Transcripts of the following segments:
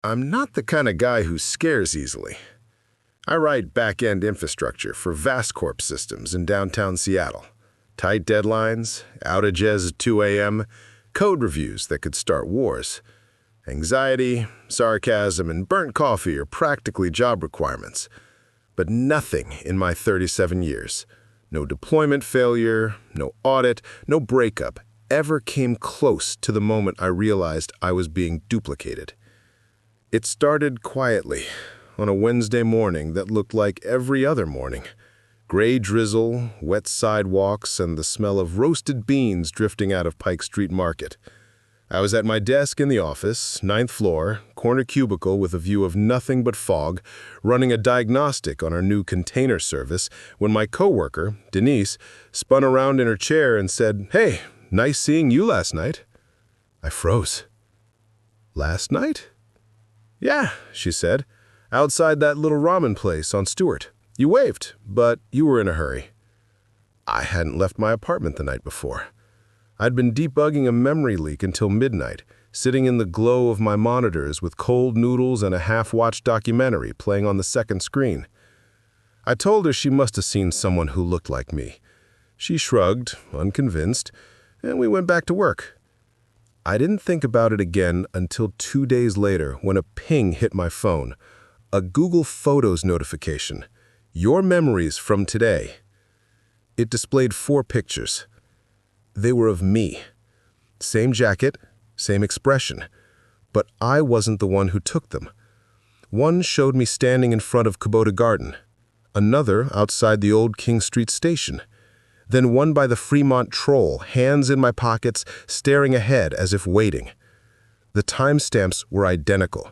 I'm not the kind of guy who scares easily. I write back-end infrastructure for vast corp systems in downtown Seattle. Tight deadlines, outages at 2 a.m., code reviews that could start wars. Anxiety, sarcasm, and burnt coffee are practically job requirements. But nothing in my 37 years, no deployment failure, no audit, no breakup, ever came close to the moment I realized I was being duplicated. It started quietly, on a Wednesday morning that looked like every other morning. Gray drizzle, wet sidewalks, and the smell of roasted beans drifting out of Pike Street Market. I was at my desk in the office, 9th floor, corner cubicle with a view of nothing but fog, running a diagnostic on our new container service, when my coworker, Denise, spun around in her chair and said, "Hey, nice seeing you last night." I froze. "Last night?" "Yeah," she said, "outside that little ramen place on Stewart. You waved, but you were in a hurry." I hadn't left my apartment the night before. I'd been debugging a memory leak until midnight, sitting in the glow of my monitors with cold noodles and a half-watched documentary playing on the second screen. I told her she must have seen someone who looked like me. She shrugged, unconvinced, and we went back to work. I didn't think about it again until 2 days later when a ping hit my phone, a Google Photos notification. "Your memories from today." It displayed 4 pictures. They were of me. Same jacket, same expression, but I wasn't the one who took them. One showed me standing in front of Kubota Garden, another outside the old King Street station, then one by the Fremont Troll, hands in my pockets, staring ahead as if waiting. The timestamps were identical,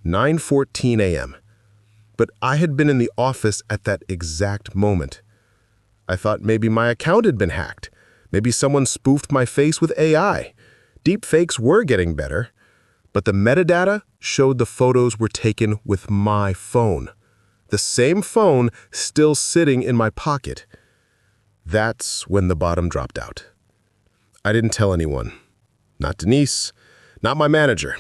9:14 a.m. But I had been in the office at that exact moment. I thought maybe my account had been hacked. Maybe someone spoofed my face with AI. Deepfakes were getting better, but the metadata showed the photos were taken with my phone. The same phone still sitting in my pocket. That's when the bottom dropped out. I didn't tell anyone. Not Denise, not my manager,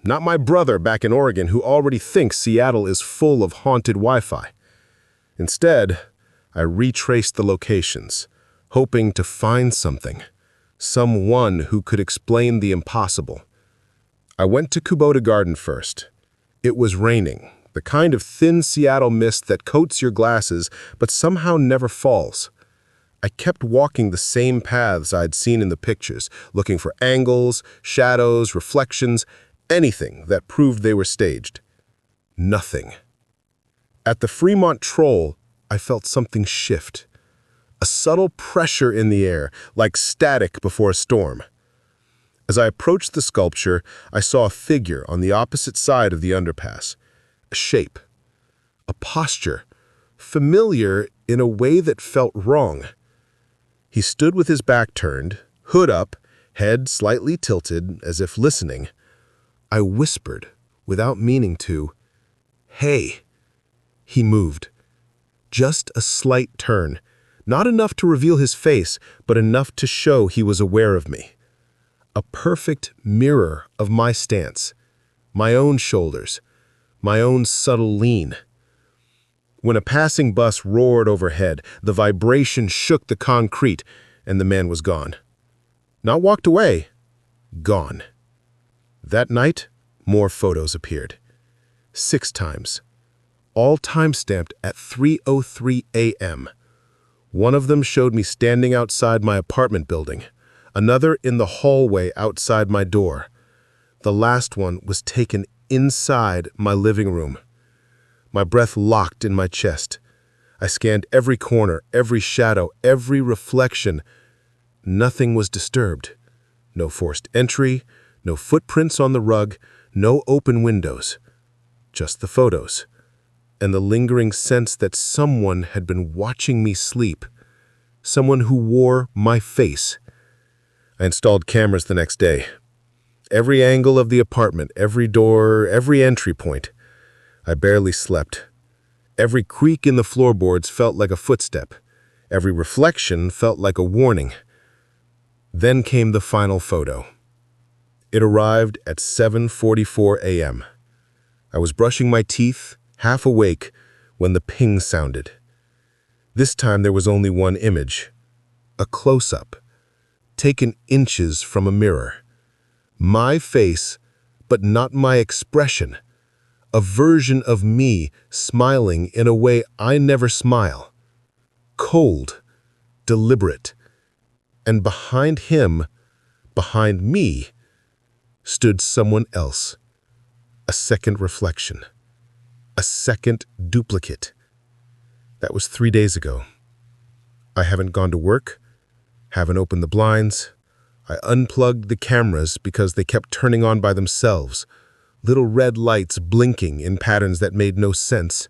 not my brother back in Oregon who already thinks Seattle is full of haunted Wi-Fi. Instead, I retraced the locations, hoping to find something, someone who could explain the impossible. I went to Kubota Garden first. It was raining, the kind of thin Seattle mist that coats your glasses but somehow never falls. I kept walking the same paths I'd seen in the pictures, looking for angles, shadows, reflections, anything that proved they were staged. Nothing. At the Fremont Troll, I felt something shift. A subtle pressure in the air, like static before a storm. As I approached the sculpture, I saw a figure on the opposite side of the underpass. A shape. A posture. Familiar in a way that felt wrong. He stood with his back turned, hood up, head slightly tilted, as if listening. I whispered, without meaning to, "Hey." He moved. Just a slight turn. Not enough to reveal his face, but enough to show he was aware of me. A perfect mirror of my stance, my own shoulders, my own subtle lean. When a passing bus roared overhead, the vibration shook the concrete, and the man was gone. Not walked away, gone. That night, more photos appeared. 6 times. All time-stamped at 3:03 a.m. One of them showed me standing outside my apartment building, another in the hallway outside my door. The last one was taken inside my living room. My breath locked in my chest. I scanned every corner, every shadow, every reflection. Nothing was disturbed. No forced entry, no footprints on the rug, no open windows. Just the photos. And the lingering sense that someone had been watching me sleep. Someone who wore my face. I installed cameras the next day. Every angle of the apartment, every door, every entry point. I barely slept. Every creak in the floorboards felt like a footstep. Every reflection felt like a warning. Then came the final photo. It arrived at 7:44 a.m. I was brushing my teeth, half awake, when the ping sounded. This time there was only one image, a close-up, taken inches from a mirror. My face, but not my expression. A version of me smiling in a way I never smile. Cold, deliberate. And behind him, behind me, stood someone else. A second reflection. A second duplicate. That was 3 days ago. I haven't gone to work, haven't opened the blinds. I unplugged the cameras because they kept turning on by themselves, little red lights blinking in patterns that made no sense.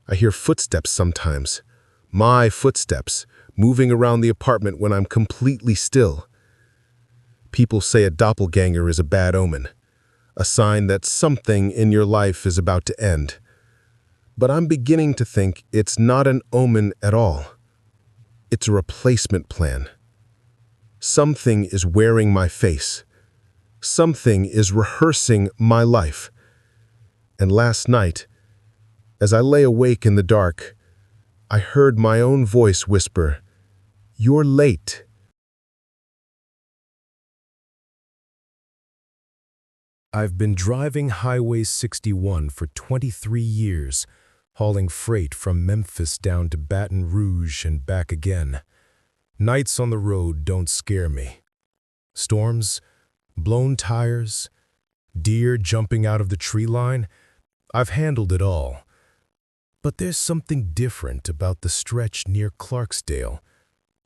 I hear footsteps sometimes, my footsteps, moving around the apartment when I'm completely still. People say a doppelganger is a bad omen, a sign that something in your life is about to end. But I'm beginning to think it's not an omen at all. It's a replacement plan. Something is wearing my face. Something is rehearsing my life. And last night, as I lay awake in the dark, I heard my own voice whisper, "You're late." I've been driving Highway 61 for 23 years, hauling freight from Memphis down to Baton Rouge and back again. Nights on the road don't scare me. Storms, blown tires, deer jumping out of the tree line, I've handled it all. But there's something different about the stretch near Clarksdale,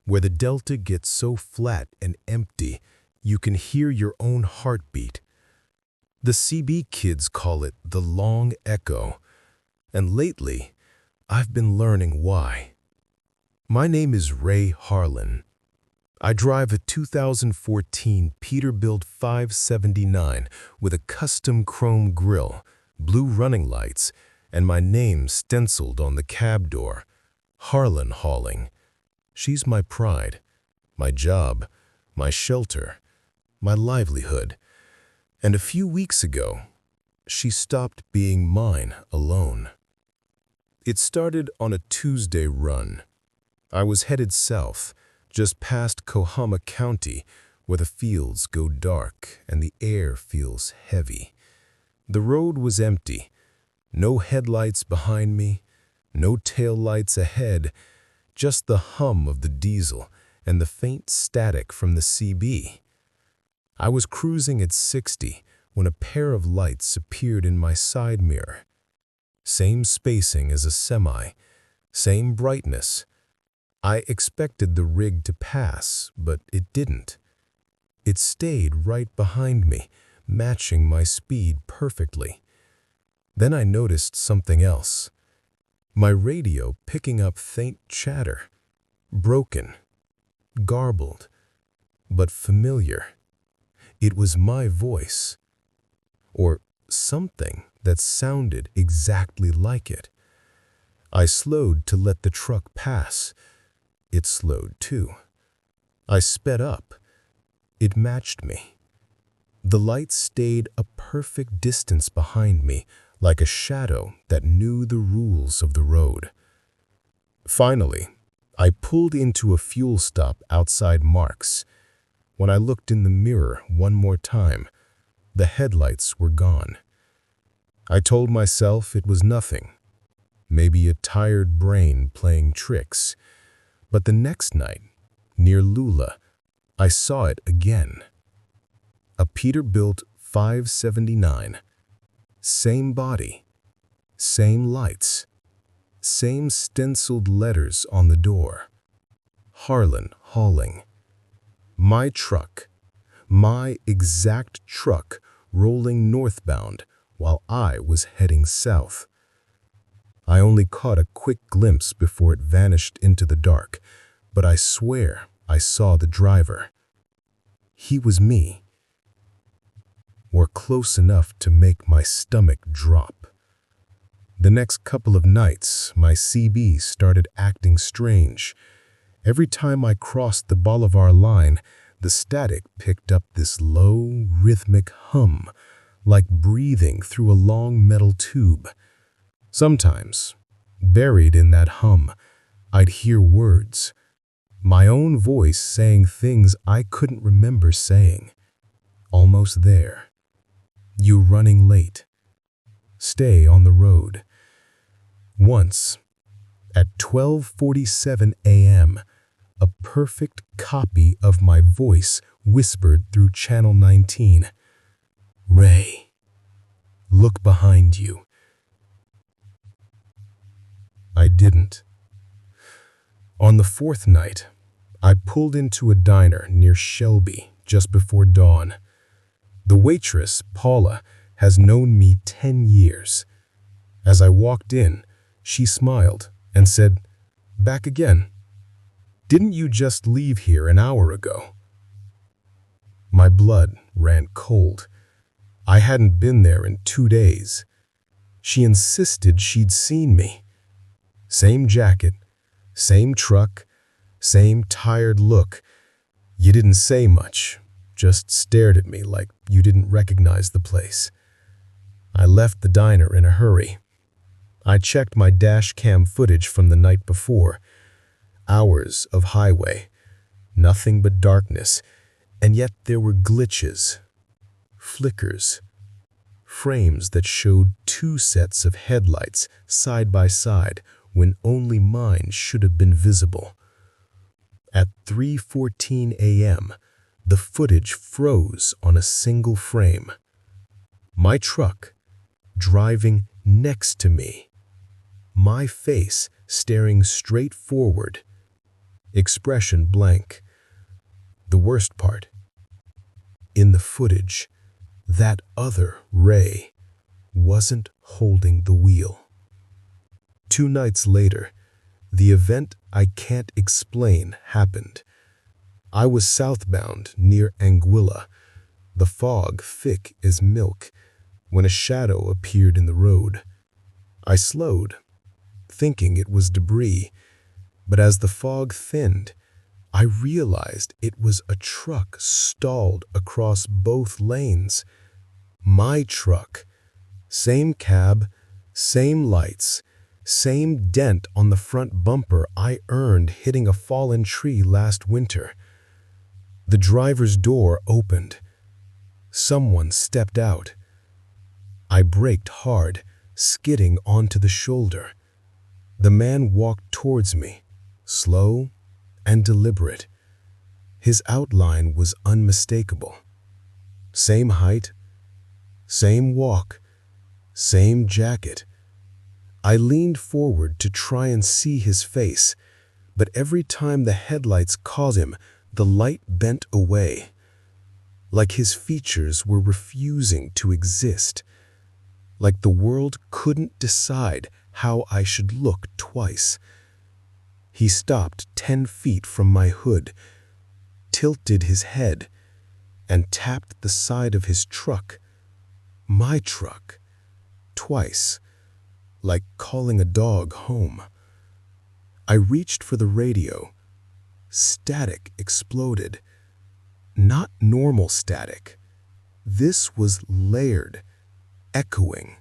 where the delta gets so flat and empty you can hear your own heartbeat. The CB kids call it the long echo, and lately, I've been learning why. My name is Ray Harlan. I drive a 2014 Peterbilt 579 with a custom chrome grille, blue running lights, and my name stenciled on the cab door, Harlan Hauling. She's my pride, my job, my shelter, my livelihood. And a few weeks ago, she stopped being mine alone. It started on a Tuesday run. I was headed south, just past Coahoma County, where the fields go dark and the air feels heavy. The road was empty. No headlights behind me, no taillights ahead, just the hum of the diesel and the faint static from the CB. I was cruising at 60 when a pair of lights appeared in my side mirror. Same spacing as a semi, same brightness. I expected the rig to pass, but it didn't. It stayed right behind me, matching my speed perfectly. Then I noticed something else. My radio picking up faint chatter, broken, garbled, but familiar. It was my voice, or something that sounded exactly like it. I slowed to let the truck pass. It slowed too. I sped up. It matched me. The light stayed a perfect distance behind me, like a shadow that knew the rules of the road. Finally, I pulled into a fuel stop outside Mark's. When I looked in the mirror one more time, the headlights were gone. I told myself it was nothing, maybe a tired brain playing tricks. But the next night, near Lula, I saw it again. A Peterbilt 579. Same body, same lights, same stenciled letters on the door. Harlan Hauling. My truck, my exact truck, rolling northbound while I was heading south. I only caught a quick glimpse before it vanished into the dark, but I swear I saw the driver. He was me, or close enough to make my stomach drop. The next couple of nights, my CB started acting strange. Every time I crossed the Bolivar line, the static picked up this low, rhythmic hum, like breathing through a long metal tube. Sometimes, buried in that hum, I'd hear words, my own voice saying things I couldn't remember saying. Almost there. You running late. Stay on the road. Once, at 12:47 a.m., a perfect copy of my voice whispered through Channel 19. Ray, look behind you. I didn't. On the fourth night, I pulled into a diner near Shelby just before dawn. The waitress, Paula, has known me 10 years. As I walked in, she smiled and said, "Back again. Didn't you just leave here an hour ago?" My blood ran cold. I hadn't been there in 2 days. She insisted she'd seen me. Same jacket, same truck, same tired look. You didn't say much, just stared at me like you didn't recognize the place. I left the diner in a hurry. I checked my dash cam footage from the night before. Hours of highway, nothing but darkness, and yet there were glitches, flickers, frames that showed 2 sets of headlights side by side when only mine should have been visible. At 3:14 a.m., the footage froze on a single frame. My truck, driving next to me. My face staring straight forward. Expression blank. The worst part. In the footage, that other Ray wasn't holding the wheel. 2 nights later, the event I can't explain happened. I was southbound near Anguilla, the fog thick as milk, when a shadow appeared in the road. I slowed, thinking it was debris, but as the fog thinned, I realized it was a truck stalled across both lanes. My truck. Same cab, same lights, same dent on the front bumper I earned hitting a fallen tree last winter. The driver's door opened. Someone stepped out. I braked hard, skidding onto the shoulder. The man walked towards me, slow and deliberate. His outline was unmistakable. Same height, same walk, same jacket. I leaned forward to try and see his face, but every time the headlights caught him, the light bent away, like his features were refusing to exist, like the world couldn't decide how I should look twice. He stopped 10 feet from my hood, tilted his head, and tapped the side of his truck, my truck, twice, like calling a dog home. I reached for the radio. Static exploded. Not normal static. This was layered, echoing,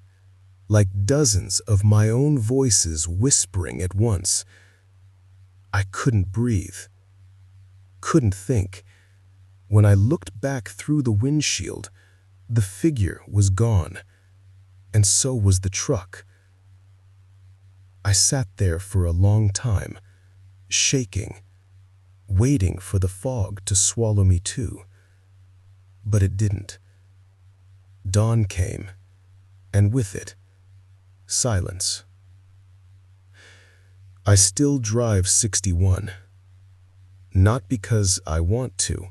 like dozens of my own voices whispering at once. I couldn't breathe, couldn't think. When I looked back through the windshield, the figure was gone, and so was the truck. I sat there for a long time, shaking, waiting for the fog to swallow me too. But it didn't. Dawn came, and with it, silence. I still drive 61. Not because I want to,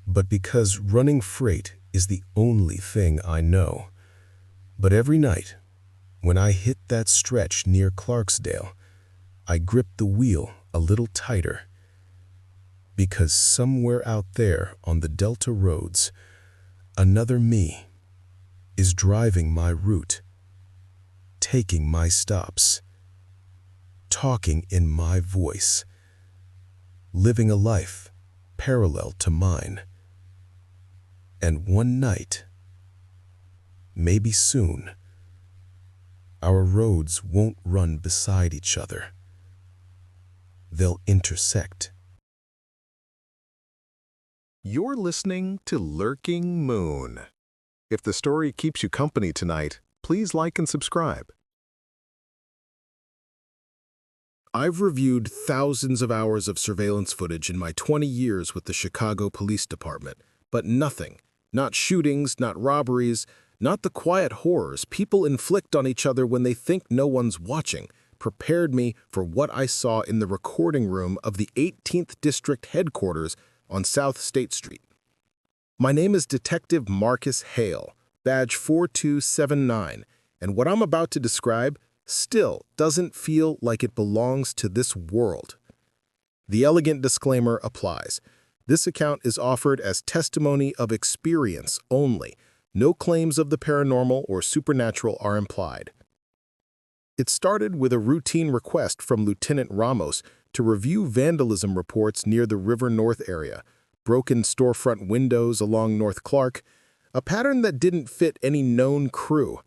but because running freight is the only thing I know. But every night, when I hit that stretch near Clarksdale, I grip the wheel a little tighter. Because somewhere out there on the Delta roads, another me is driving my route, taking my stops, talking in my voice, living a life parallel to mine. And one night, maybe soon, our roads won't run beside each other. They'll intersect. You're listening to Lurking Moon. If the story keeps you company tonight, please like and subscribe. I've reviewed thousands of hours of surveillance footage in my 20 years with the Chicago Police Department, but nothing, not shootings, not robberies, not the quiet horrors people inflict on each other when they think no one's watching, prepared me for what I saw in the recording room of the 18th District Headquarters on South State Street. My name is Detective Marcus Hale, badge 4279, and what I'm about to describe still doesn't feel like it belongs to this world. The elegant disclaimer applies. This account is offered as testimony of experience only. No claims of the paranormal or supernatural are implied. It started with a routine request from Lieutenant Ramos to review vandalism reports near the River North area, broken storefront windows along North Clark, a pattern that didn't fit any known crew.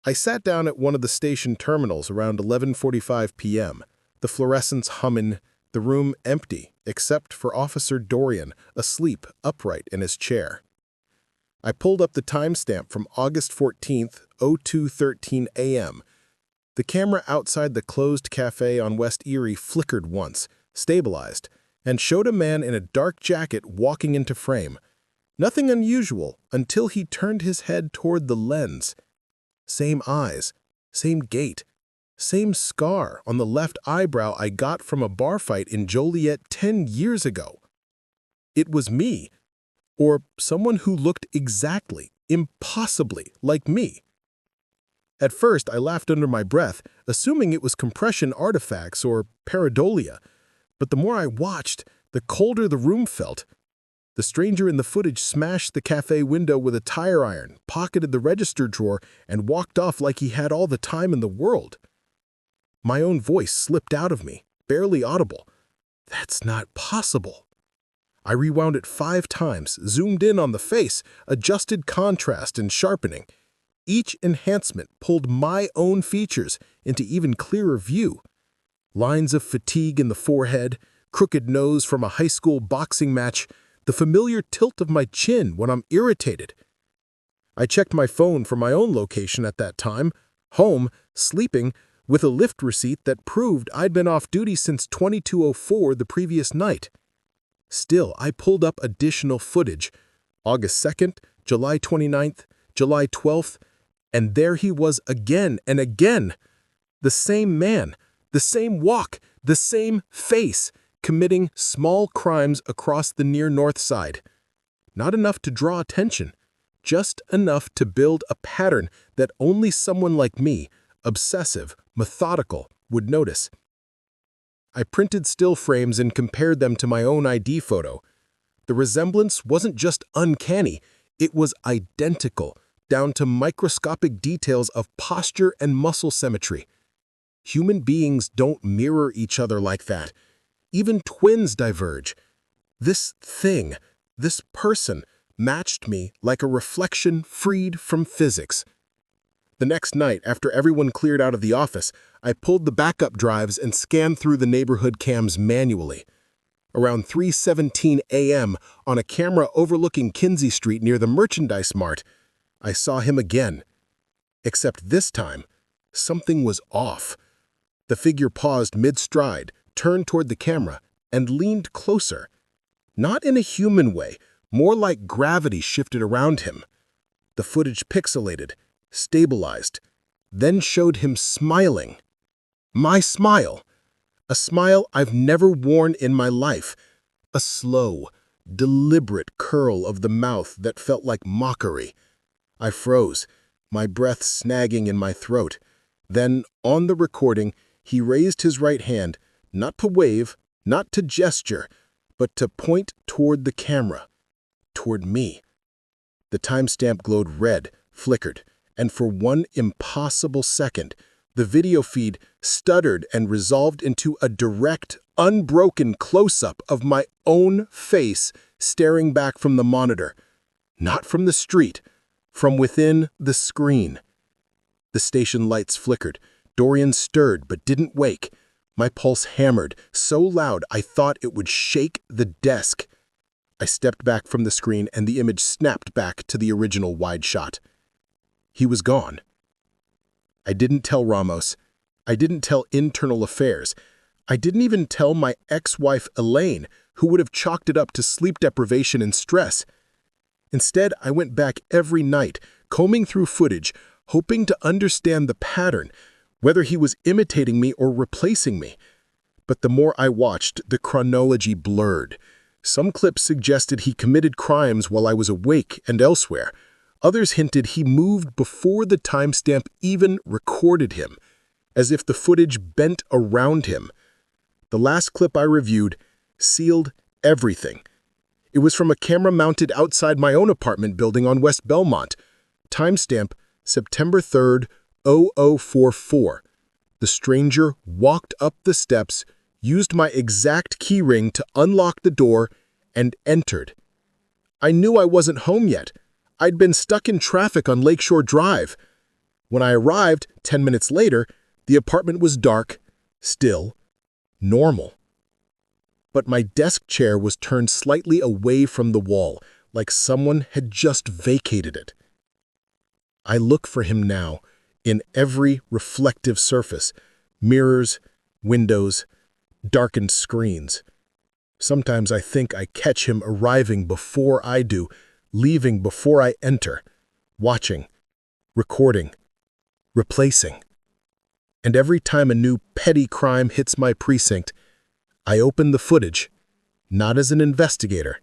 I sat down at one of the station terminals around 11:45 p.m., the fluorescents humming, the room empty except for Officer Dorian, asleep upright in his chair. I pulled up the timestamp from August 14th, 02:13 a.m. The camera outside the closed cafe on West Erie flickered once, stabilized, and showed a man in a dark jacket walking into frame. Nothing unusual until he turned his head toward the lens. Same eyes, same gait, same scar on the left eyebrow I got from a bar fight in Joliet 10 years ago. It was me, or someone who looked exactly, impossibly like me. At first, I laughed under my breath, assuming it was compression artifacts or pareidolia. But the more I watched, the colder the room felt. The stranger in the footage smashed the cafe window with a tire iron, pocketed the register drawer, and walked off like he had all the time in the world. My own voice slipped out of me, barely audible. That's not possible. I rewound it 5 times, zoomed in on the face, adjusted contrast and sharpening. Each enhancement pulled my own features into even clearer view. Lines of fatigue in the forehead, crooked nose from a high school boxing match, the familiar tilt of my chin when I'm irritated. I checked my phone for my own location at that time, home, sleeping, with a Lyft receipt that proved I'd been off duty since 22:04 the previous night. Still, I pulled up additional footage, August 2nd, July 29th, July 12th, and there he was again and again. The same man, the same walk, the same face, committing small crimes across the near north side. Not enough to draw attention, just enough to build a pattern that only someone like me, obsessive, methodical, would notice. I printed still frames and compared them to my own ID photo. The resemblance wasn't just uncanny, it was identical, down to microscopic details of posture and muscle symmetry. Human beings don't mirror each other like that. Even twins diverge. This thing, this person, matched me like a reflection freed from physics. The next night, after everyone cleared out of the office, I pulled the backup drives and scanned through the neighborhood cams manually. Around 3:17 a.m., on a camera overlooking Kinsey Street near the Merchandise Mart, I saw him again. Except this time, something was off. The figure paused mid-stride, turned toward the camera, and leaned closer. Not in a human way, more like gravity shifted around him. The footage pixelated, stabilized, then showed him smiling. My smile. A smile I've never worn in my life. A slow, deliberate curl of the mouth that felt like mockery. I froze, my breath snagging in my throat. Then, on the recording, he raised his right hand, not to wave, not to gesture, but to point toward the camera, toward me. The timestamp glowed red, flickered, and for one impossible second, the video feed stuttered and resolved into a direct, unbroken close-up of my own face staring back from the monitor. Not from the street, from within the screen. The station lights flickered. Dorian stirred but didn't wake. My pulse hammered, so loud I thought it would shake the desk. I stepped back from the screen and the image snapped back to the original wide shot. He was gone. I didn't tell Ramos. I didn't tell Internal Affairs. I didn't even tell my ex-wife Elaine, who would have chalked it up to sleep deprivation and stress. Instead, I went back every night, combing through footage, hoping to understand the pattern, whether he was imitating me or replacing me. But the more I watched, the chronology blurred. Some clips suggested he committed crimes while I was awake and elsewhere. Others hinted he moved before the timestamp even recorded him, as if the footage bent around him. The last clip I reviewed sealed everything. It was from a camera mounted outside my own apartment building on West Belmont. Timestamp September 3rd, 0044. The stranger walked up the steps, used my exact keyring to unlock the door, and entered. I knew I wasn't home yet. I'd been stuck in traffic on Lakeshore Drive. When I arrived, 10 minutes later, the apartment was dark, still, normal. But my desk chair was turned slightly away from the wall, like someone had just vacated it. I look for him now, in every reflective surface, mirrors, windows, darkened screens. Sometimes I think I catch him arriving before I do, leaving before I enter, watching, recording, replacing. And every time a new petty crime hits my precinct, I open the footage, not as an investigator,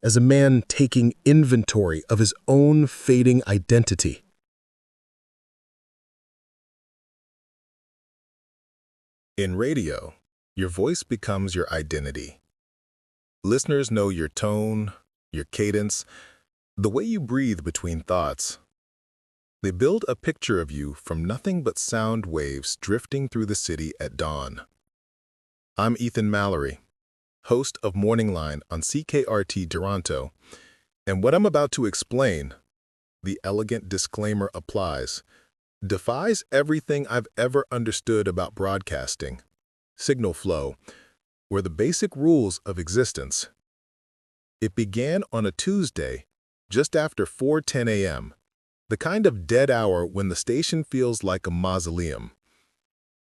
as a man taking inventory of his own fading identity. In radio, your voice becomes your identity. Listeners know your tone, your cadence, the way you breathe between thoughts. They build a picture of you from nothing but sound waves drifting through the city at dawn. I'm Ethan Mallory, host of Morning Line on CKRT Toronto, and what I'm about to explain, the elegant disclaimer applies, defies everything I've ever understood about broadcasting, signal flow, or the basic rules of existence. It began on a Tuesday, just after 4:10 a.m., the kind of dead hour when the station feels like a mausoleum.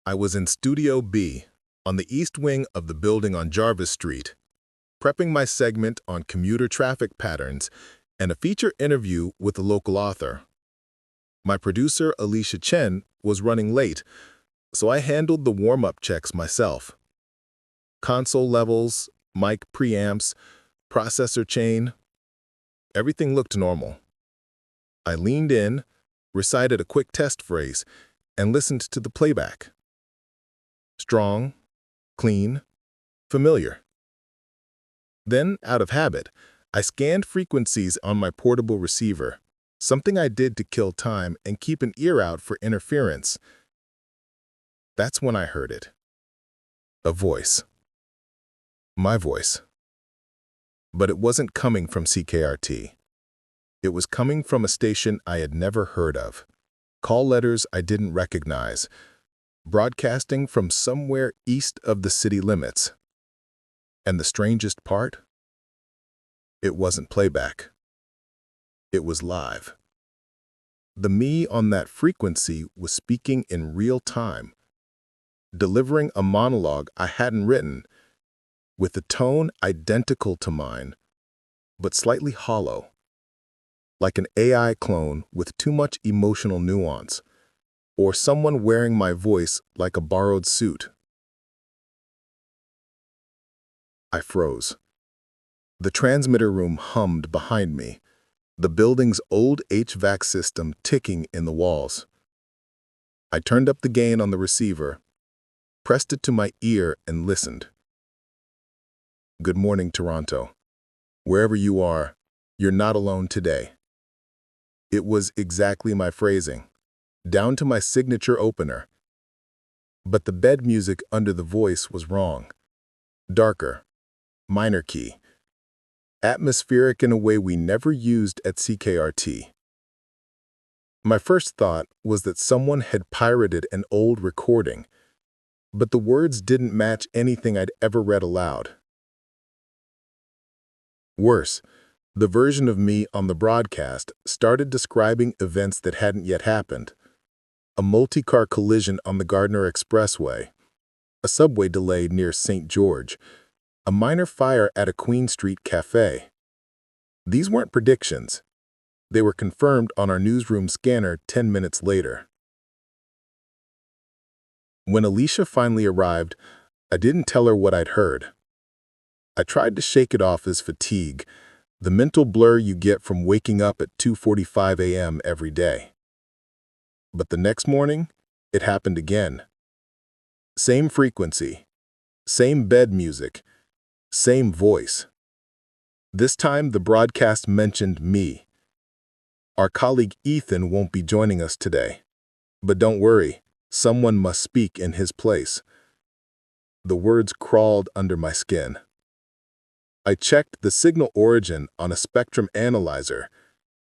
I was in Studio B, on the east wing of the building on Jarvis Street, prepping my segment on commuter traffic patterns and a feature interview with a local author. My producer, Alicia Chen, was running late, so I handled the warm-up checks myself. Console levels, mic preamps, processor chain, everything looked normal. I leaned in, recited a quick test phrase, and listened to the playback. Strong, clean, familiar. Then, out of habit, I scanned frequencies on my portable receiver, something I did to kill time and keep an ear out for interference. That's when I heard it. A voice. My voice. But it wasn't coming from CKRT. It was coming from a station I had never heard of, call letters I didn't recognize, broadcasting from somewhere east of the city limits. And the strangest part? It wasn't playback. It was live. The me on that frequency was speaking in real time, delivering a monologue I hadn't written, with a tone identical to mine, but slightly hollow, like an AI clone with too much emotional nuance, or someone wearing my voice like a borrowed suit. I froze. The transmitter room hummed behind me, the building's old HVAC system ticking in the walls. I turned up the gain on the receiver, pressed it to my ear, and listened. Good morning, Toronto. Wherever you are, you're not alone today. It was exactly my phrasing, down to my signature opener. But the bed music under the voice was wrong. Darker, minor key, atmospheric in a way we never used at CKRT. My first thought was that someone had pirated an old recording, but the words didn't match anything I'd ever read aloud. Worse, the version of me on the broadcast started describing events that hadn't yet happened. A multi-car collision on the Gardner Expressway, a subway delay near St. George, a minor fire at a Queen Street cafe. These weren't predictions. They were confirmed on our newsroom scanner 10 minutes later. When Alicia finally arrived, I didn't tell her what I'd heard. I tried to shake it off as fatigue, the mental blur you get from waking up at 2:45 a.m. every day. But the next morning, it happened again. Same frequency, same bed music, same voice. This time, the broadcast mentioned me. Our colleague Ethan won't be joining us today. But don't worry, someone must speak in his place. The words crawled under my skin. I checked the signal origin on a spectrum analyzer.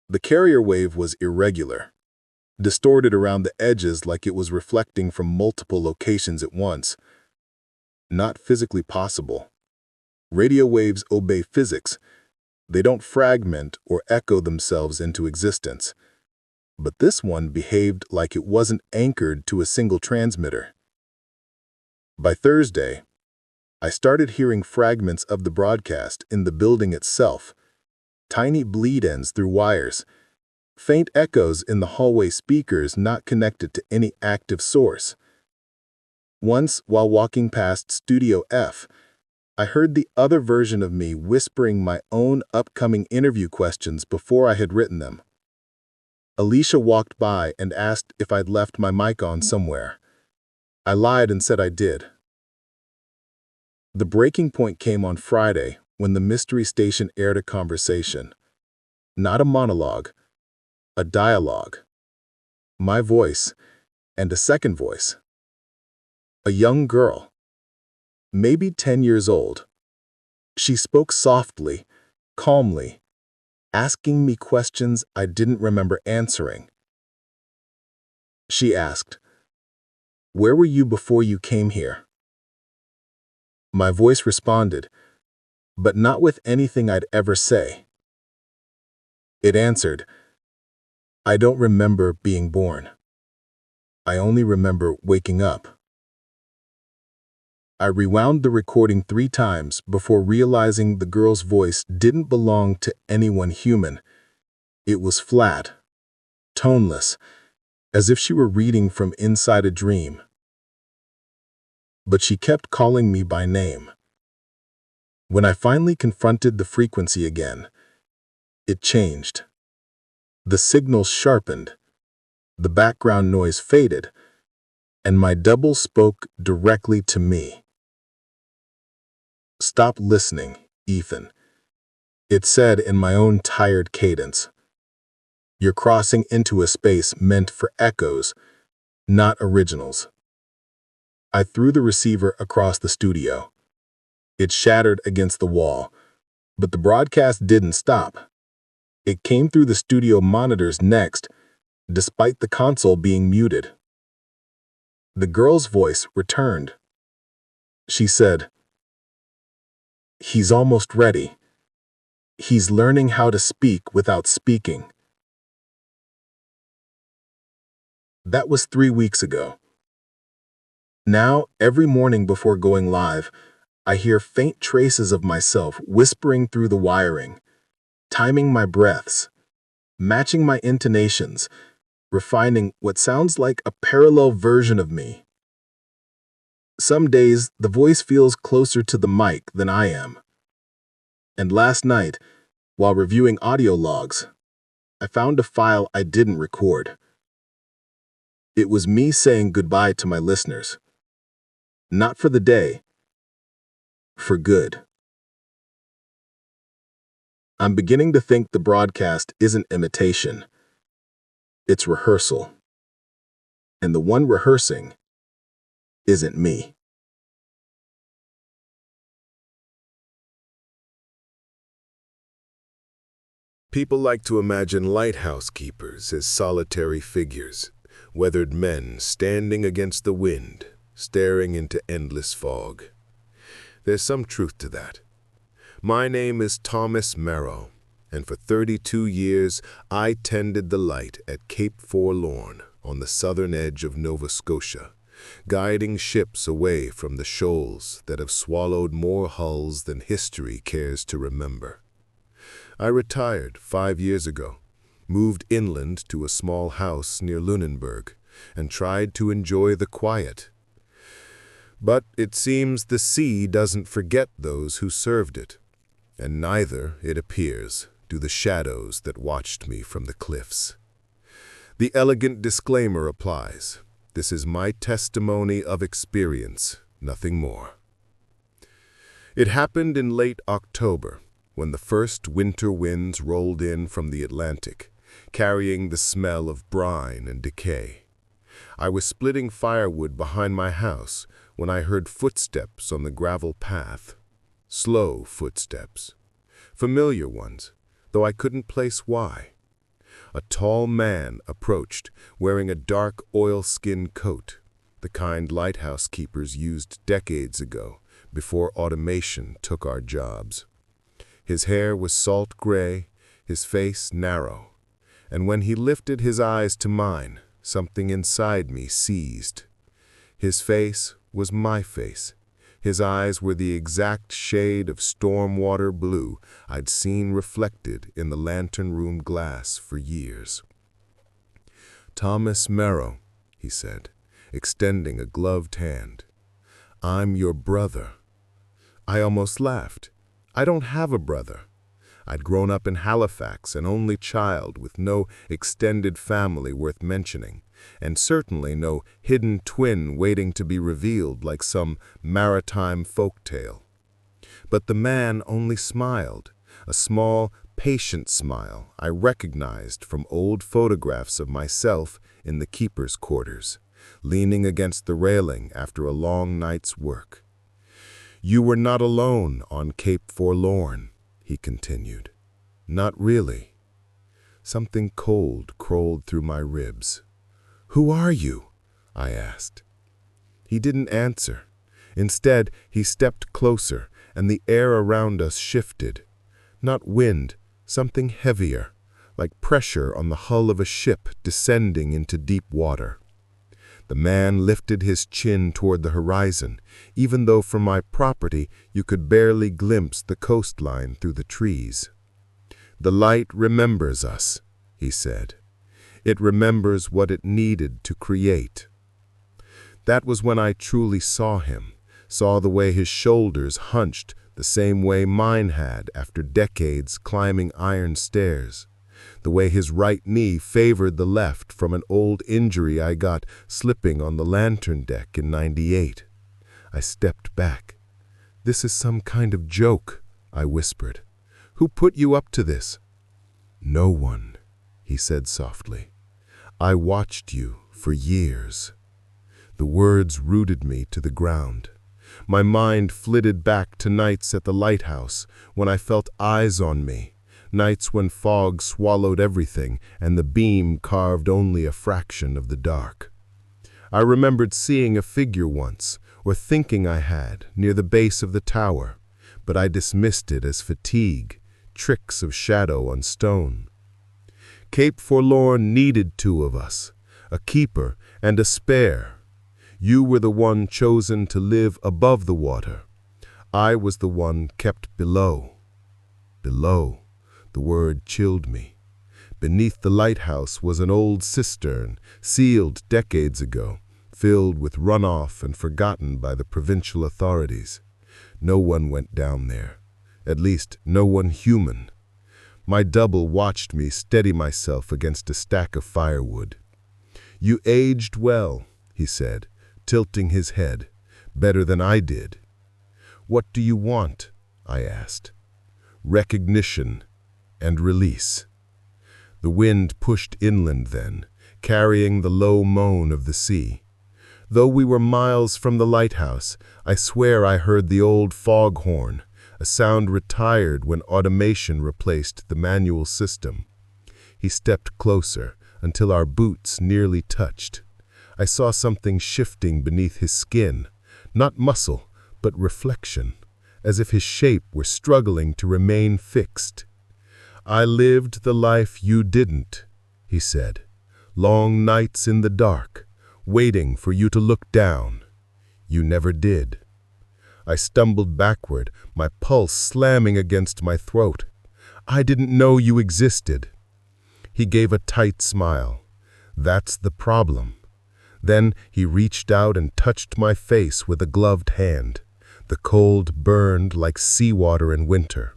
The carrier wave was irregular, distorted around the edges like it was reflecting from multiple locations at once. Not physically possible. Radio waves obey physics. They don't fragment or echo themselves into existence. But this one behaved like it wasn't anchored to a single transmitter. By Thursday, I started hearing fragments of the broadcast in the building itself, tiny bleed ends through wires, faint echoes in the hallway speakers not connected to any active source. Once, while walking past Studio F, I heard the other version of me whispering my own upcoming interview questions before I had written them. Alicia walked by and asked if I'd left my mic on somewhere. I lied and said I did. The breaking point came on Friday when the Mystery Station aired a conversation. Not a monologue, a dialogue. My voice and a second voice. A young girl, maybe 10 years old. She spoke softly, calmly, asking me questions I didn't remember answering. She asked, "Where were you before you came here?" My voice responded, but not with anything I'd ever say. It answered, "I don't remember being born. I only remember waking up." I rewound the recording 3 times before realizing the girl's voice didn't belong to anyone human. It was flat, toneless, as if she were reading from inside a dream. But she kept calling me by name. When I finally confronted the frequency again, it changed. The signal sharpened, the background noise faded, and my double spoke directly to me. "Stop listening, Ethan," it said in my own tired cadence. "You're crossing into a space meant for echoes, not originals." I threw the receiver across the studio. It shattered against the wall, but the broadcast didn't stop. It came through the studio monitors next, despite the console being muted. The girl's voice returned. She said, "He's almost ready. He's learning how to speak without speaking." That was 3 weeks ago. Now, every morning before going live, I hear faint traces of myself whispering through the wiring, timing my breaths, matching my intonations, refining what sounds like a parallel version of me. Some days, the voice feels closer to the mic than I am. And last night, while reviewing audio logs, I found a file I didn't record. It was me saying goodbye to my listeners. Not for the day, for good. I'm beginning to think the broadcast isn't imitation. It's rehearsal. And the one rehearsing isn't me. People like to imagine lighthouse keepers as solitary figures, weathered men standing against the wind, staring into endless fog. There's some truth to that. My name is Thomas Merrow, and for 32 years I tended the light at Cape Forlorn on the southern edge of Nova Scotia, guiding ships away from the shoals that have swallowed more hulls than history cares to remember. I retired 5 years ago, moved inland to a small house near Lunenburg, and tried to enjoy the quiet. But it seems the sea doesn't forget those who served it, and neither, it appears, do the shadows that watched me from the cliffs. The elegant disclaimer applies. This is my testimony of experience, nothing more. It happened in late October, when the first winter winds rolled in from the Atlantic, carrying the smell of brine and decay. I was splitting firewood behind my house when I heard footsteps on the gravel path. Slow footsteps. Familiar ones, though I couldn't place why. A tall man approached, wearing a dark oilskin coat, the kind lighthouse keepers used decades ago, before automation took our jobs. His hair was salt gray, his face narrow, and when he lifted his eyes to mine, something inside me seized. His face was my face. His eyes were the exact shade of stormwater blue I'd seen reflected in the lantern room glass for years. "Thomas Merrow," he said, extending a gloved hand. "I'm your brother." I almost laughed. I don't have a brother. I'd grown up in Halifax, an only child with no extended family worth mentioning, and certainly no hidden twin waiting to be revealed like some maritime folk tale. But the man only smiled, a small, patient smile I recognized from old photographs of myself in the keeper's quarters, leaning against the railing after a long night's work. "You were not alone on Cape Forlorn," he continued. "Not really." Something cold crawled through my ribs. "Who are you?" I asked. He didn't answer. Instead, he stepped closer, and the air around us shifted. Not wind, something heavier, like pressure on the hull of a ship descending into deep water. The man lifted his chin toward the horizon, even though from my property you could barely glimpse the coastline through the trees. "The light remembers us," he said. "It remembers what it needed to create." That was when I truly saw him, saw the way his shoulders hunched the same way mine had after decades climbing iron stairs, the way his right knee favored the left from an old injury I got slipping on the lantern deck in '98. I stepped back. "This is some kind of joke," I whispered. "Who put you up to this?" "No one," he said softly. "I watched you for years." The words rooted me to the ground. My mind flitted back to nights at the lighthouse when I felt eyes on me, nights when fog swallowed everything and the beam carved only a fraction of the dark. I remembered seeing a figure once, or thinking I had, near the base of the tower, but I dismissed it as fatigue, tricks of shadow on stone. Cape Forlorn needed two of us, a keeper and a spare. You were the one chosen to live above the water. I was the one kept below. Below. The word chilled me. Beneath the lighthouse was an old cistern, sealed decades ago, filled with runoff and forgotten by the provincial authorities. No one went down there. At least, no one human. My double watched me steady myself against a stack of firewood. "You aged well," he said, tilting his head, "better than I did." "What do you want?" I asked. "Recognition and release." The wind pushed inland then, carrying the low moan of the sea. Though we were miles from the lighthouse, I swear I heard the old foghorn, a sound retired when automation replaced the manual system. He stepped closer until our boots nearly touched. I saw something shifting beneath his skin, not muscle, but reflection, as if his shape were struggling to remain fixed. "I lived the life you didn't," he said. "Long nights in the dark, waiting for you to look down. You never did." I stumbled backward, my pulse slamming against my throat. "I didn't know you existed." He gave a tight smile. "That's the problem." Then he reached out and touched my face with a gloved hand. The cold burned like seawater in winter.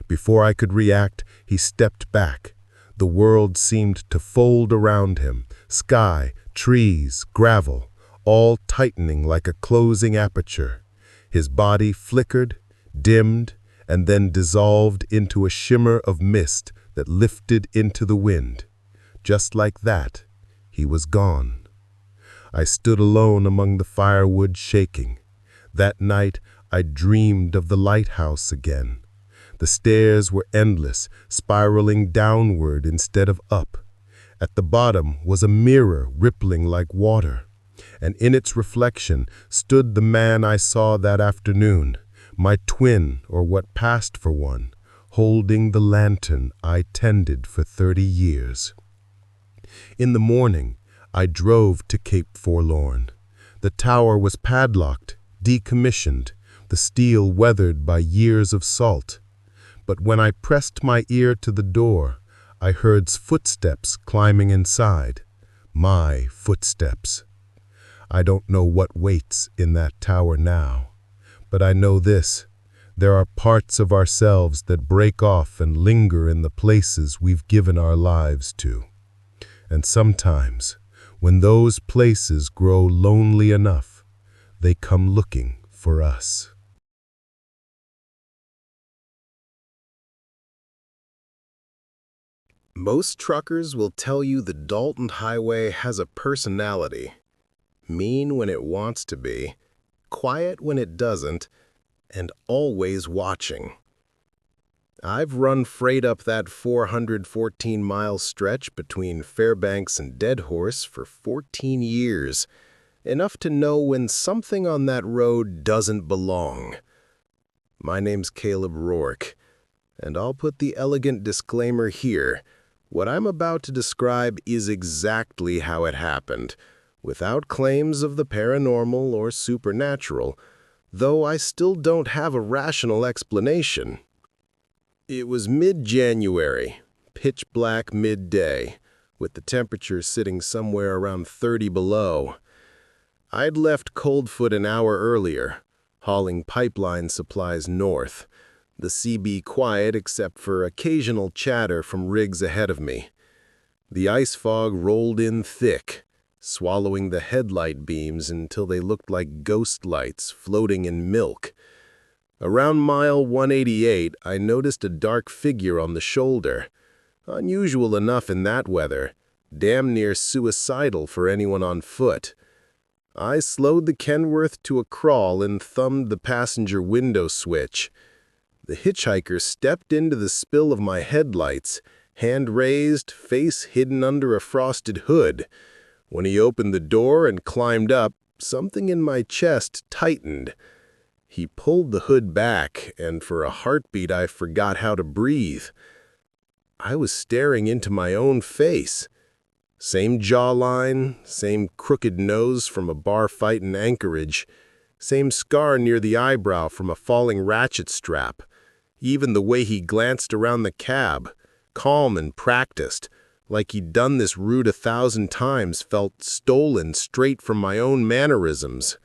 Before I could react, he stepped back. The world seemed to fold around him, sky, trees, gravel, all tightening like a closing aperture. His body flickered, dimmed, and then dissolved into a shimmer of mist that lifted into the wind. Just like that, he was gone. I stood alone among the firewood, shaking. That night, I dreamed of the lighthouse again. The stairs were endless, spiraling downward instead of up. At the bottom was a mirror rippling like water, and in its reflection stood the man I saw that afternoon, my twin, or what passed for one, holding the lantern I tended for 30 years. In the morning, I drove to Cape Forlorn. The tower was padlocked, decommissioned, the steel weathered by years of salt. But when I pressed my ear to the door, I heard footsteps climbing inside. My footsteps. I don't know what waits in that tower now, but I know this. There are parts of ourselves that break off and linger in the places we've given our lives to. And sometimes, when those places grow lonely enough, they come looking for us. Most truckers will tell you the Dalton Highway has a personality. Mean when it wants to be, quiet when it doesn't, and always watching. I've run freight up that 414-mile stretch between Fairbanks and Deadhorse for 14 years, enough to know when something on that road doesn't belong. My name's Caleb Rourke, and I'll put the elegant disclaimer here. What I'm about to describe is exactly how it happened, without claims of the paranormal or supernatural, though I still don't have a rational explanation. It was mid-January, pitch black midday, with the temperature sitting somewhere around 30 below. I'd left Coldfoot an hour earlier, hauling pipeline supplies north, the CB quiet except for occasional chatter from rigs ahead of me. The ice fog rolled in thick, swallowing the headlight beams until they looked like ghost lights floating in milk. Around mile 188, I noticed a dark figure on the shoulder. Unusual enough in that weather, damn near suicidal for anyone on foot. I slowed the Kenworth to a crawl and thumbed the passenger window switch. The hitchhiker stepped into the spill of my headlights, hand raised, face hidden under a frosted hood. When he opened the door and climbed up, something in my chest tightened. He pulled the hood back, and for a heartbeat I forgot how to breathe. I was staring into my own face. Same jawline, same crooked nose from a bar fight in Anchorage, same scar near the eyebrow from a falling ratchet strap. Even the way he glanced around the cab, calm and practiced, like he'd done this route 1,000 times, felt stolen straight from my own mannerisms.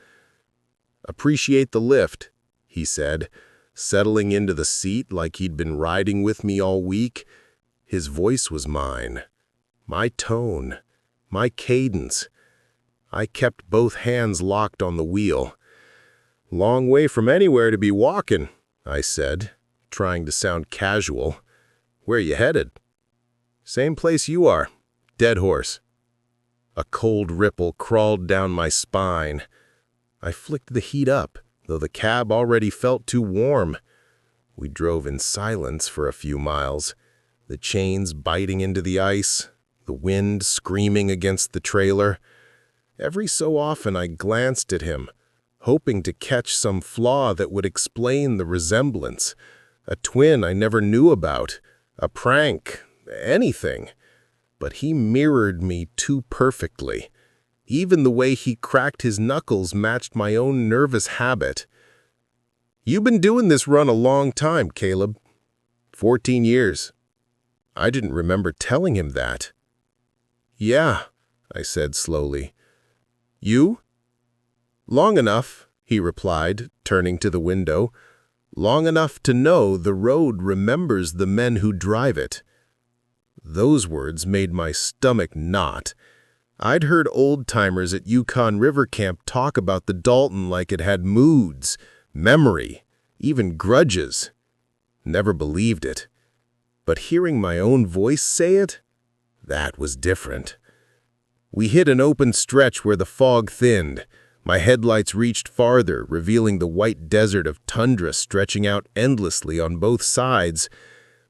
"Appreciate the lift," he said, settling into the seat like he'd been riding with me all week. His voice was mine. My tone, my cadence. I kept both hands locked on the wheel. "Long way from anywhere to be walking," I said, trying to sound casual. "Where you headed?" "Same place you are, Deadhorse." A cold ripple crawled down my spine. I flicked the heat up, though the cab already felt too warm. We drove in silence for a few miles, the chains biting into the ice, the wind screaming against the trailer. Every so often I glanced at him, hoping to catch some flaw that would explain the resemblance, a twin I never knew about, a prank, anything. But he mirrored me too perfectly. Even the way he cracked his knuckles matched my own nervous habit. "You've been doing this run a long time, Caleb. 14 years. I didn't remember telling him that. "Yeah," I said slowly. "You?" "Long enough," he replied, turning to the window. "Long enough to know the road remembers the men who drive it." Those words made my stomach knot. I'd heard old-timers at Yukon River Camp talk about the Dalton like it had moods, memory, even grudges. Never believed it. But hearing my own voice say it, that was different. We hit an open stretch where the fog thinned. My headlights reached farther, revealing the white desert of tundra stretching out endlessly on both sides.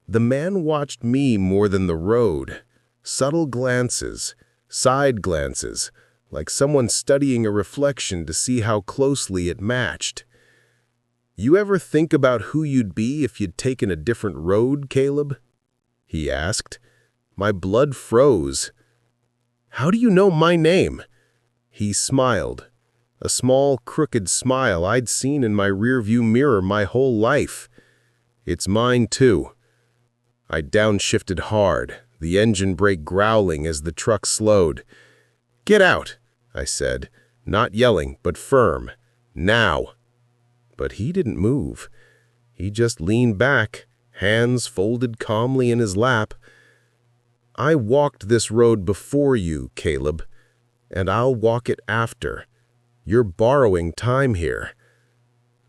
The man watched me more than the road. Subtle glances, side glances, like someone studying a reflection to see how closely it matched. "You ever think about who you'd be if you'd taken a different road, Caleb?" he asked. My blood froze. "How do you know my name?" He smiled, a small, crooked smile I'd seen in my rearview mirror my whole life. "It's mine, too." I downshifted hard, the engine brake growling as the truck slowed. "Get out," I said, not yelling, but firm. "Now." But he didn't move. He just leaned back, hands folded calmly in his lap. "I walked this road before you, Caleb, and I'll walk it after. You're borrowing time here."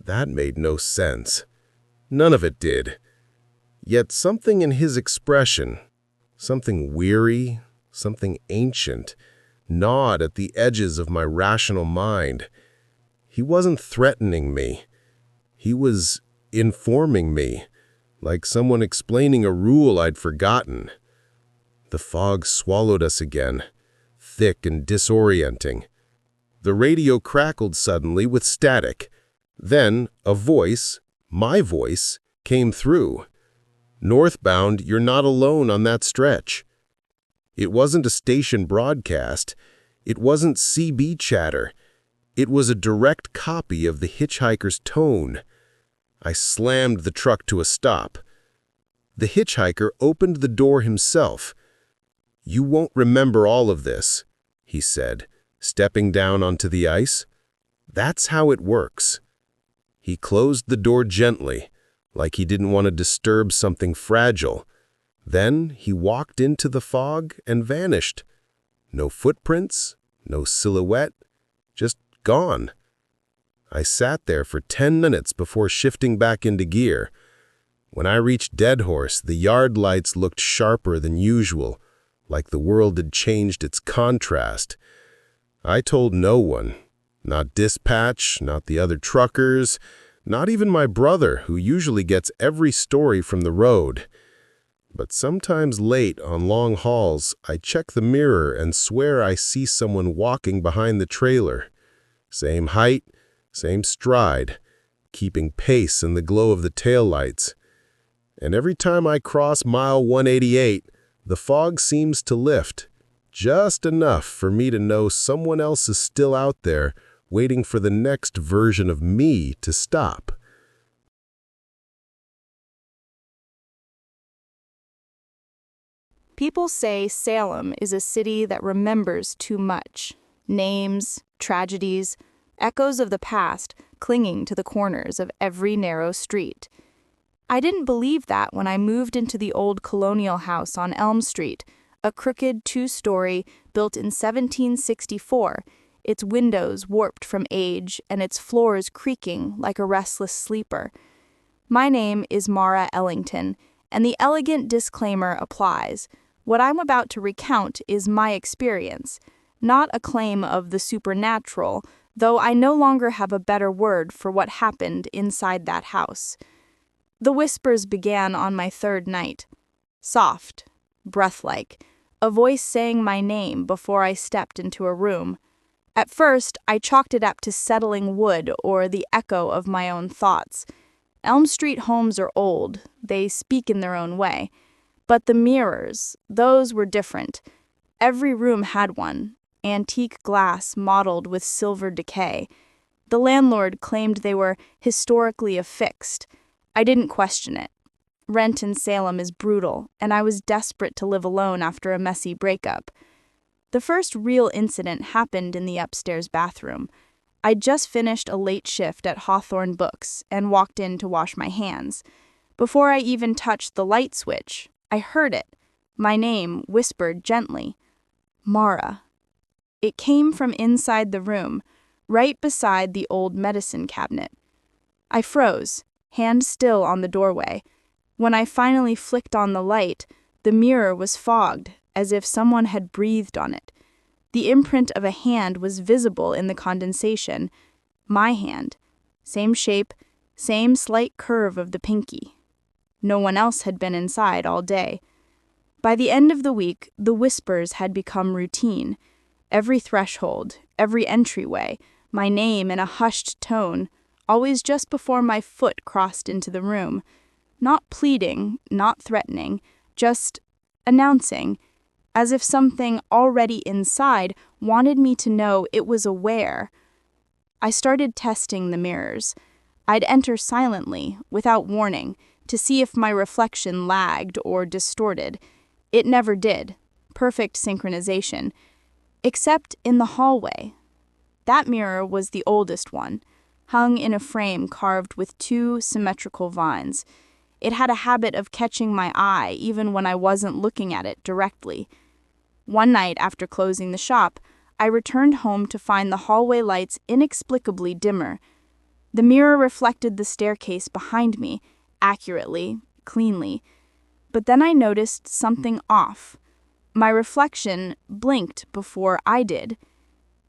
That made no sense. None of it did. Yet something in his expression, something weary, something ancient, gnawed at the edges of my rational mind. He wasn't threatening me. He was informing me, like someone explaining a rule I'd forgotten. The fog swallowed us again, thick and disorienting. The radio crackled suddenly with static. Then a voice, my voice, came through. "Northbound, you're not alone on that stretch." It wasn't a station broadcast. It wasn't CB chatter. It was a direct copy of the hitchhiker's tone. I slammed the truck to a stop. The hitchhiker opened the door himself. "You won't remember all of this," he said, stepping down onto the ice. "That's how it works." He closed the door gently, like he didn't want to disturb something fragile. Then he walked into the fog and vanished. No footprints, no silhouette, just gone. I sat there for 10 minutes before shifting back into gear. When I reached Dead Horse, the yard lights looked sharper than usual, like the world had changed its contrast. I told no one, not dispatch, not the other truckers, not even my brother, who usually gets every story from the road. But sometimes late on long hauls, I check the mirror and swear I see someone walking behind the trailer. Same height, same stride, keeping pace in the glow of the taillights. And every time I cross mile 188, the fog seems to lift, just enough for me to know someone else is still out there, waiting for the next version of me to stop. People say Salem is a city that remembers too much. Names, tragedies, echoes of the past clinging to the corners of every narrow street. I didn't believe that when I moved into the old colonial house on Elm Street, a crooked two-story built in 1764, its windows warped from age and its floors creaking like a restless sleeper. My name is Mara Ellington, and the elegant disclaimer applies. What I'm about to recount is my experience, not a claim of the supernatural, though I no longer have a better word for what happened inside that house. The whispers began on my third night. Soft, breath-like, a voice saying my name before I stepped into a room. At first, I chalked it up to settling wood or the echo of my own thoughts. Elm Street homes are old, they speak in their own way. But the mirrors, those were different. Every room had one, antique glass mottled with silver decay. The landlord claimed they were historically affixed. I didn't question it. Rent in Salem is brutal, and I was desperate to live alone after a messy breakup. The first real incident happened in the upstairs bathroom. I'd just finished a late shift at Hawthorne Books and walked in to wash my hands. Before I even touched the light switch, I heard it. My name whispered gently. Mara. It came from inside the room, right beside the old medicine cabinet. I froze, hand still on the doorway. When I finally flicked on the light, the mirror was fogged, as if someone had breathed on it. The imprint of a hand was visible in the condensation. My hand. Same shape, same slight curve of the pinky. No one else had been inside all day. By the end of the week, the whispers had become routine. Every threshold, every entryway, my name in a hushed tone, always just before my foot crossed into the room. Not pleading, not threatening, just announcing, as if something already inside wanted me to know it was aware. I started testing the mirrors. I'd enter silently, without warning, to see if my reflection lagged or distorted. It never did. Perfect synchronization. Except in the hallway. That mirror was the oldest one, hung in a frame carved with two symmetrical vines. It had a habit of catching my eye even when I wasn't looking at it directly. One night after closing the shop, I returned home to find the hallway lights inexplicably dimmer. The mirror reflected the staircase behind me, accurately, cleanly. But then I noticed something off. My reflection blinked before I did.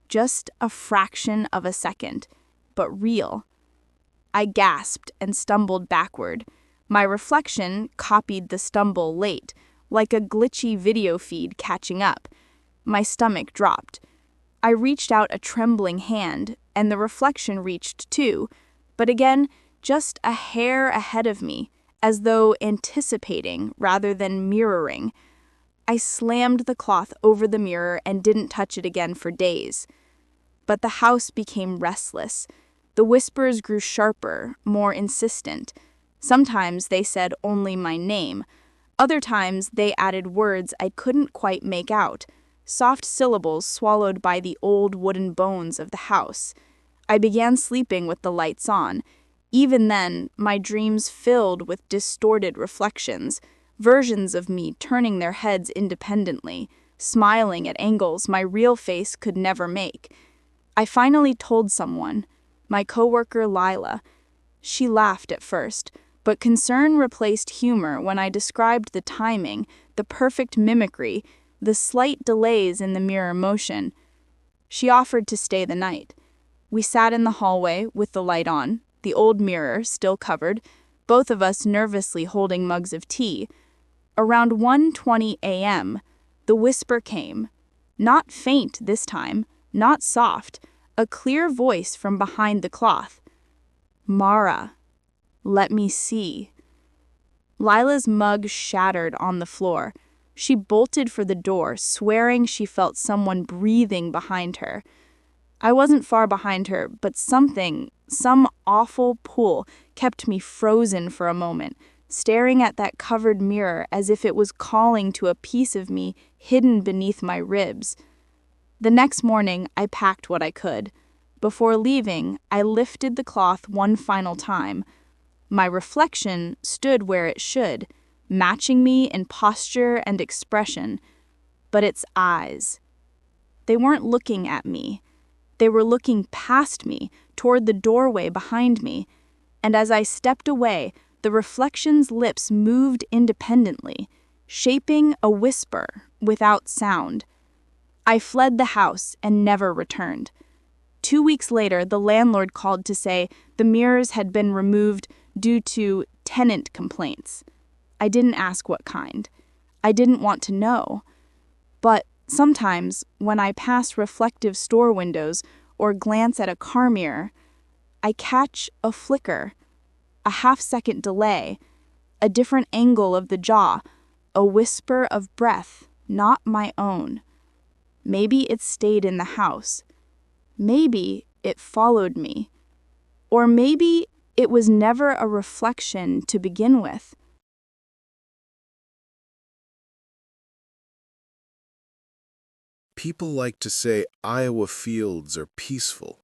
Just a fraction of a second, but real. I gasped and stumbled backward. My reflection copied the stumble late, like a glitchy video feed catching up. My stomach dropped. I reached out a trembling hand, and the reflection reached too, but again, just a hair ahead of me, as though anticipating rather than mirroring. I slammed the cloth over the mirror and didn't touch it again for days. But the house became restless. The whispers grew sharper, more insistent. Sometimes they said only my name. Other times they added words I couldn't quite make out, soft syllables swallowed by the old wooden bones of the house. I began sleeping with the lights on. Even then, my dreams filled with distorted reflections, versions of me turning their heads independently, smiling at angles my real face could never make. I finally told someone, my coworker Lila. She laughed at first, but concern replaced humor when I described the timing, the perfect mimicry, the slight delays in the mirror motion. She offered to stay the night. We sat in the hallway with the light on, the old mirror still covered, both of us nervously holding mugs of tea. Around 1:20 a.m., the whisper came. Not faint this time, not soft, a clear voice from behind the cloth. Mara, let me see. Lila's mug shattered on the floor. She bolted for the door, swearing she felt someone breathing behind her. I wasn't far behind her, but some awful pull kept me frozen for a moment, staring at that covered mirror as if it was calling to a piece of me hidden beneath my ribs. The next morning, I packed what I could. Before leaving, I lifted the cloth one final time. My reflection stood where it should, matching me in posture and expression. But its eyes. They weren't looking at me. They were looking past me, toward the doorway behind me. And as I stepped away, the reflection's lips moved independently, shaping a whisper without sound. I fled the house and never returned. 2 weeks later, the landlord called to say the mirrors had been removed due to tenant complaints. I didn't ask what kind. I didn't want to know. But sometimes, when I pass reflective store windows or glance at a car mirror, I catch a flicker, a half-second delay, a different angle of the jaw, a whisper of breath, not my own. Maybe it stayed in the house. Maybe it followed me. Or maybe it was never a reflection to begin with. People like to say Iowa fields are peaceful,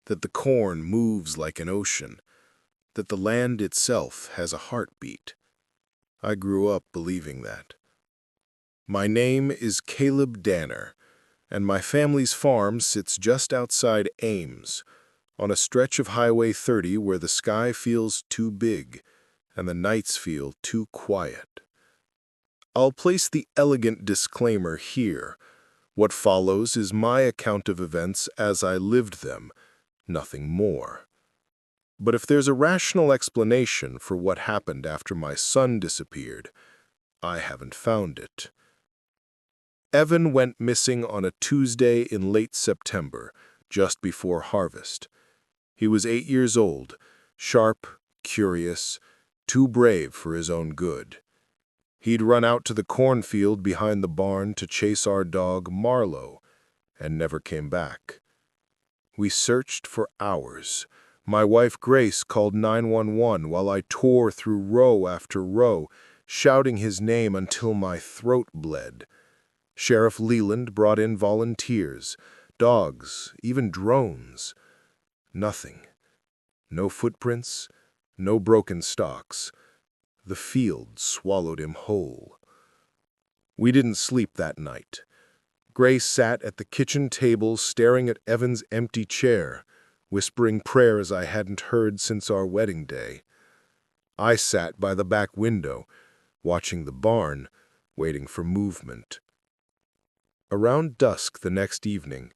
that the corn moves like an ocean, that the land itself has a heartbeat. I grew up believing that. My name is Caleb Danner, and my family's farm sits just outside Ames, on a stretch of Highway 30 where the sky feels too big and the nights feel too quiet. I'll place the elegant disclaimer here. What follows is my account of events as I lived them, nothing more. But if there's a rational explanation for what happened after my son disappeared, I haven't found it. Evan went missing on a Tuesday in late September, just before harvest. He was 8 years old, sharp, curious, too brave for his own good. He'd run out to the cornfield behind the barn to chase our dog, Marlowe, and never came back. We searched for hours. My wife, Grace, called 911 while I tore through row after row, shouting his name until my throat bled. Sheriff Leland brought in volunteers, dogs, even drones. Nothing. No footprints, no broken stalks. The field swallowed him whole. We didn't sleep that night. Grace sat at the kitchen table staring at Evan's empty chair, whispering prayers I hadn't heard since our wedding day. I sat by the back window, watching the barn, waiting for movement. Around dusk the next evening,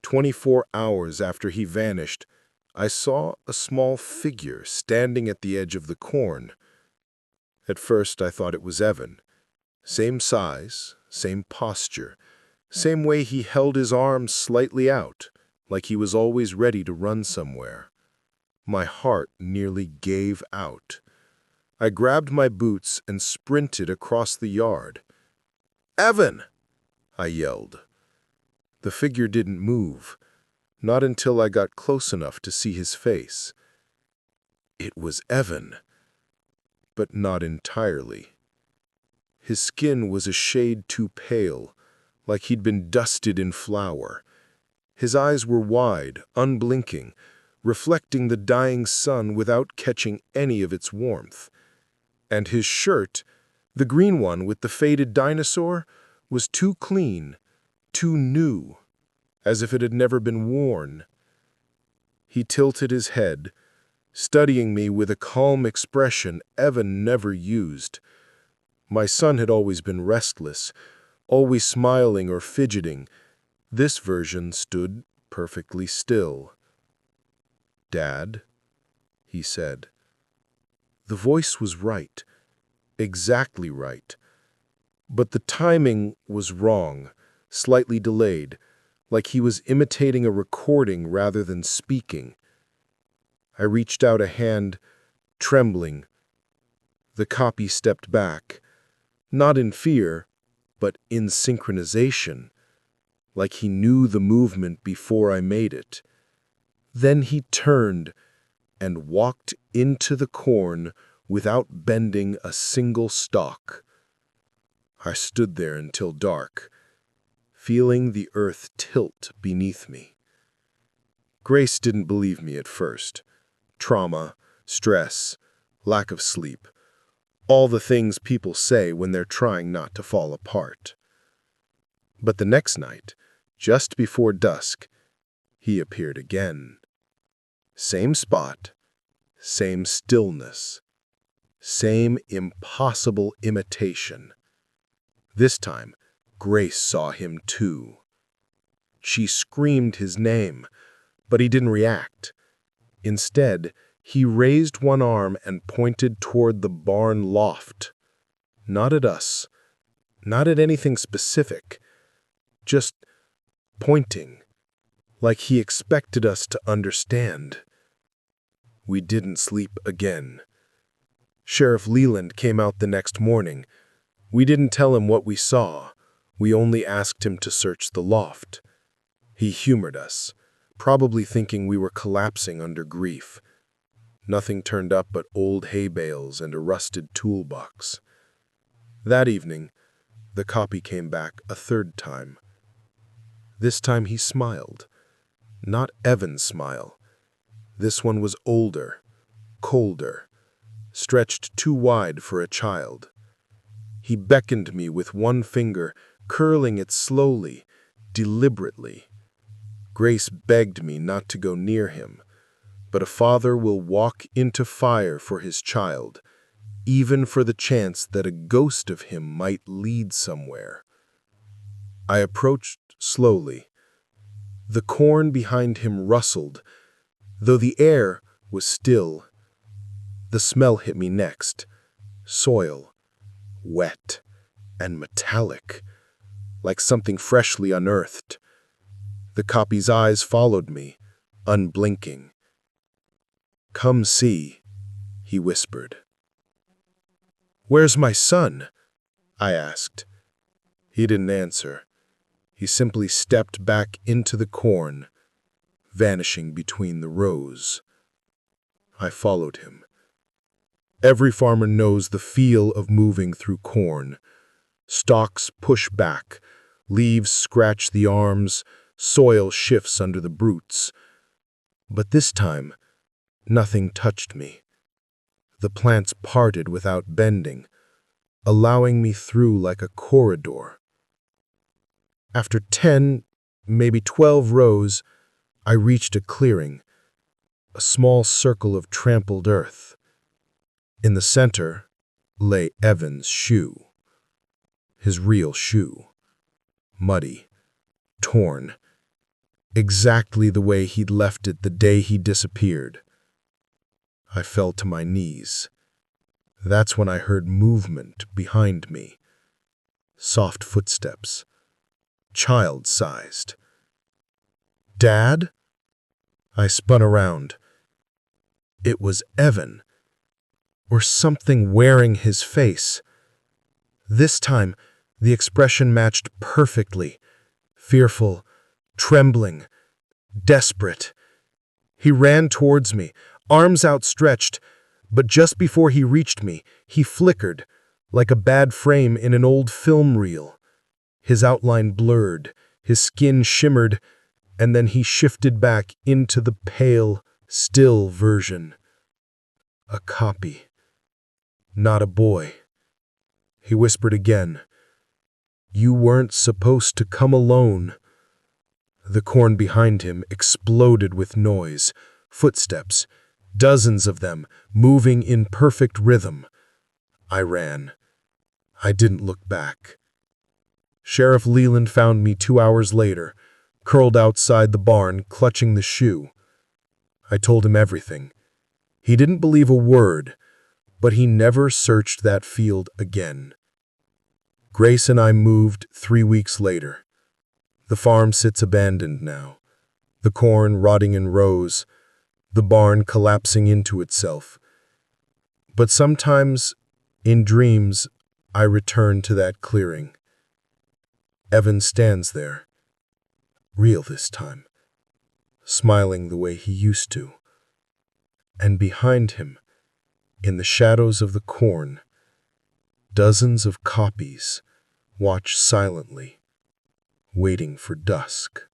24 hours after he vanished, I saw a small figure standing at the edge of the corn. At first I thought it was Evan. Same size, same posture, same way he held his arms slightly out, like he was always ready to run somewhere. My heart nearly gave out. I grabbed my boots and sprinted across the yard. "Evan!" I yelled. The figure didn't move, not until I got close enough to see his face. It was Evan, but not entirely. His skin was a shade too pale, like he'd been dusted in flour. His eyes were wide, unblinking, reflecting the dying sun without catching any of its warmth. And his shirt, the green one with the faded dinosaur, was too clean, too new, as if it had never been worn. He tilted his head, studying me with a calm expression Evan never used. My son had always been restless, always smiling or fidgeting. This version stood perfectly still. "Dad," he said. The voice was right, exactly right. But the timing was wrong, slightly delayed, like he was imitating a recording rather than speaking. I reached out a hand, trembling. The copy stepped back, not in fear, but in synchronization, like he knew the movement before I made it. Then he turned and walked into the corn without bending a single stalk. I stood there until dark, feeling the earth tilt beneath me. Grace didn't believe me at first. Trauma, stress, lack of sleep, all the things people say when they're trying not to fall apart. But the next night, just before dusk, he appeared again. Same spot, same stillness, same impossible imitation. This time, Grace saw him too. She screamed his name, but he didn't react. Instead, He raised one arm and pointed toward the barn loft. Not at us, not at anything specific, just pointing, like he expected us to understand. We didn't sleep again. Sheriff Leland came out the next morning. We didn't tell him what we saw. We only asked him to search the loft. He humored us, probably thinking we were collapsing under grief. Nothing turned up but old hay bales and a rusted toolbox. That evening, the copy came back a third time. This time he smiled. Not Evan's smile. This one was older, colder, stretched too wide for a child. He beckoned me with one finger, curling it slowly, deliberately. Grace begged me not to go near him, but a father will walk into fire for his child, even for the chance that a ghost of him might lead somewhere. I approached slowly. The corn behind him rustled, though the air was still. The smell hit me next. Soil, wet and metallic, like something freshly unearthed. The copy's eyes followed me, unblinking. "Come see," he whispered. "Where's my son?" I asked. He didn't answer. He simply stepped back into the corn, vanishing between the rows. I followed him. Every farmer knows the feel of moving through corn. Stalks push back, leaves scratch the arms, soil shifts under the roots. But this time, nothing touched me. The plants parted without bending, allowing me through like a corridor. After 10, maybe 12 rows, I reached a clearing, a small circle of trampled earth. In the center lay Evan's shoe. His real shoe. Muddy, torn, exactly the way he'd left it the day he disappeared. I fell to my knees. That's when I heard movement behind me. Soft footsteps. Child-sized. "Dad?" I spun around. It was Evan, or something wearing his face. This time, the expression matched perfectly. Fearful, trembling, desperate. He ran towards me, arms outstretched, but just before he reached me, he flickered, like a bad frame in an old film reel. His outline blurred, his skin shimmered, and then he shifted back into the pale, still version. A copy. Not a boy. He whispered again. "You weren't supposed to come alone." The corn behind him exploded with noise, footsteps, dozens of them, moving in perfect rhythm. I ran. I didn't look back. Sheriff Leland found me 2 hours later, curled outside the barn, clutching the shoe. I told him everything. He didn't believe a word, but he never searched that field again. Grace and I moved 3 weeks later. The farm sits abandoned now, the corn rotting in rows, the barn collapsing into itself. But sometimes, in dreams, I return to that clearing. Evan stands there, real this time, smiling the way he used to. And behind him, in the shadows of the corn, dozens of copies watch silently, waiting for dusk.